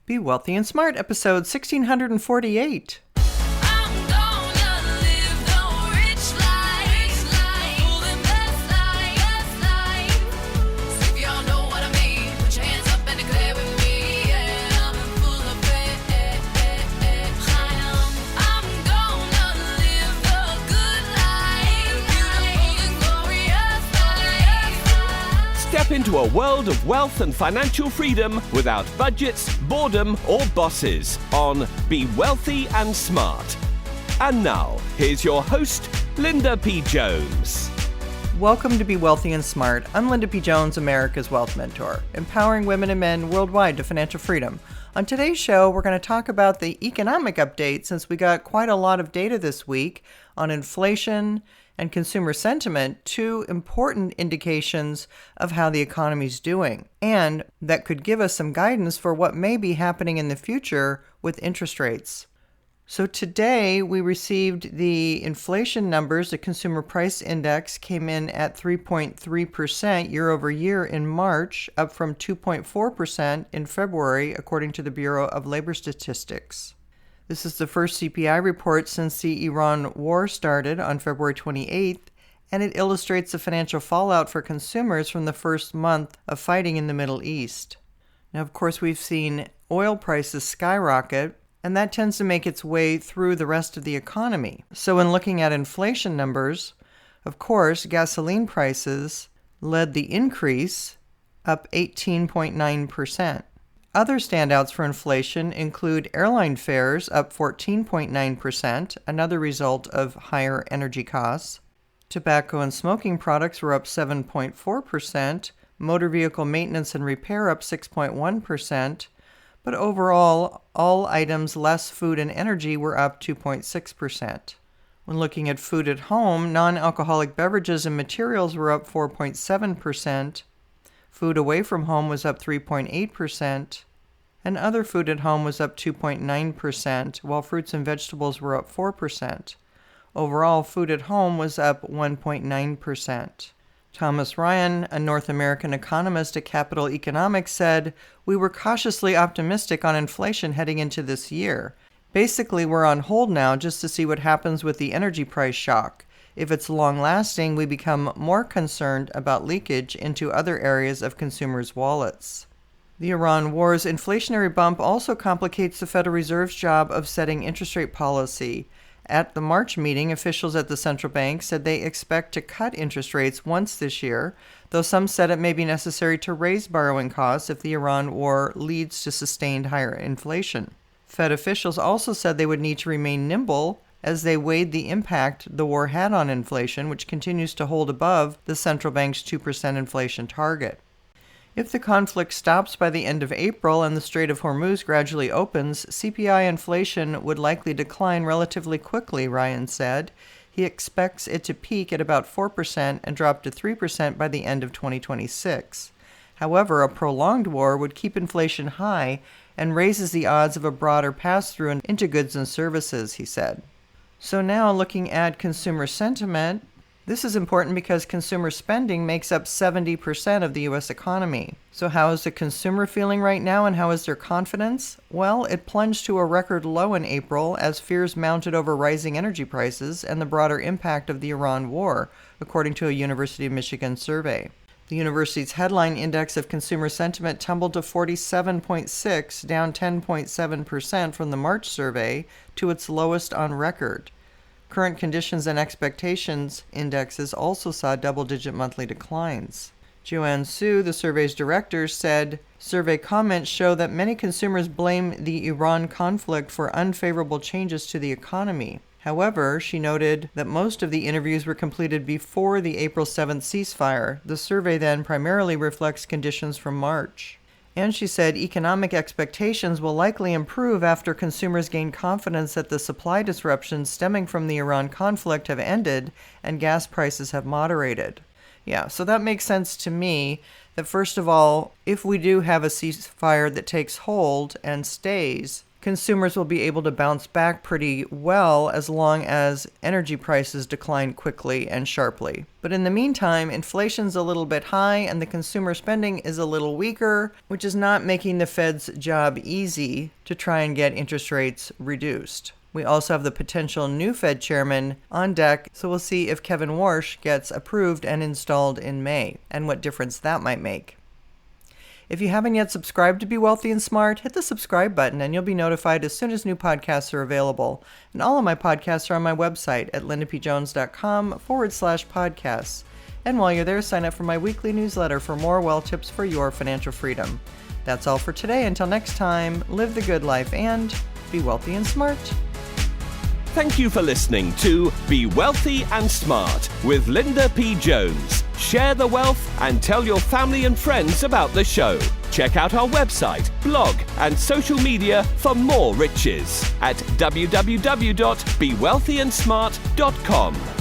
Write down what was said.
Be Wealthy and Smart, episode 1648. Step into a world of wealth and financial freedom without budgets, boredom, or bosses on Be Wealthy and Smart. And now, here's your host, Linda P. Jones. Welcome to Be Wealthy and Smart. I'm Linda P. Jones, America's Wealth Mentor, empowering women and men worldwide to financial freedom. On today's show, we're going to talk about the economic update since we got quite a lot of data this week on inflation and consumer sentiment, two important indications of how the economy's doing, and that could give us some guidance for what may be happening in the future with interest rates. So today we received the inflation numbers. The Consumer Price Index came in at 3.3% year over year in March, up from 2.4% in February, according to the Bureau of Labor Statistics. This is the first CPI report since the Iran war started on February 28th, and it illustrates the financial fallout for consumers from the first month of fighting in the Middle East. Now, of course, we've seen oil prices skyrocket, and that tends to make its way through the rest of the economy. So in looking at inflation numbers, of course, gasoline prices led the increase, up 18.9%. Other standouts for inflation include airline fares up 14.9%, another result of higher energy costs. Tobacco and smoking products were up 7.4%, motor vehicle maintenance and repair up 6.1%, but overall, all items less food and energy were up 2.6%. When looking at food at home, non-alcoholic beverages and materials were up 4.7%, food away from home was up 3.8%, and other food at home was up 2.9%, while fruits and vegetables were up 4%. Overall, food at home was up 1.9%. Thomas Ryan, a North American economist at Capital Economics, said, "We were cautiously optimistic on inflation heading into this year. Basically, we're on hold now just to see what happens with the energy price shock. If it's long-lasting, we become more concerned about leakage into other areas of consumers' wallets." The Iran war's inflationary bump also complicates the Federal Reserve's job of setting interest rate policy. At the March meeting, officials at the central bank said they expect to cut interest rates once this year, though some said it may be necessary to raise borrowing costs if the Iran war leads to sustained higher inflation. Fed officials also said they would need to remain nimble as they weighed the impact the war had on inflation, which continues to hold above the central bank's 2% inflation target. If the conflict stops by the end of April and the Strait of Hormuz gradually opens, CPI inflation would likely decline relatively quickly, Ryan said. He expects it to peak at about 4% and drop to 3% by the end of 2026. However, a prolonged war would keep inflation high and raises the odds of a broader pass-through into goods and services, he said. So now looking at consumer sentiment, this is important because consumer spending makes up 70% of the U.S. economy. So how is the consumer feeling right now and how is their confidence? Well, it plunged to a record low in April as fears mounted over rising energy prices and the broader impact of the Iran war, according to a University of Michigan survey. The university's headline index of consumer sentiment tumbled to 47.6, down 10.7% from the March survey, to its lowest on record. Current conditions and expectations indexes also saw double-digit monthly declines. Joanne Su, the survey's director, said, "Survey comments show that many consumers blame the Iran conflict for unfavorable changes to the economy. However, she noted that most of the interviews were completed before the April 7th ceasefire. The survey then primarily reflects conditions from March." And she said economic expectations will likely improve after consumers gain confidence that the supply disruptions stemming from the Iran conflict have ended and gas prices have moderated. Yeah, so that makes sense to me that first of all, if we do have a ceasefire that takes hold and stays, consumers will be able to bounce back pretty well as long as energy prices decline quickly and sharply. But in the meantime, inflation's a little bit high and the consumer spending is a little weaker, which is not making the Fed's job easy to try and get interest rates reduced. We also have the potential new Fed chairman on deck, so we'll see if Kevin Warsh gets approved and installed in May, and what difference that might make. If you haven't yet subscribed to Be Wealthy and Smart, hit the subscribe button and you'll be notified as soon as new podcasts are available. And all of my podcasts are on my website at lindapjones.com/podcasts. And while you're there, sign up for my weekly newsletter for more wealth tips for your financial freedom. That's all for today. Until next time, live the good life and be wealthy and smart. Thank you for listening to Be Wealthy and Smart with Linda P. Jones. Share the wealth and tell your family and friends about the show. Check out our website, blog, and social media for more riches at www.bewealthyandsmart.com.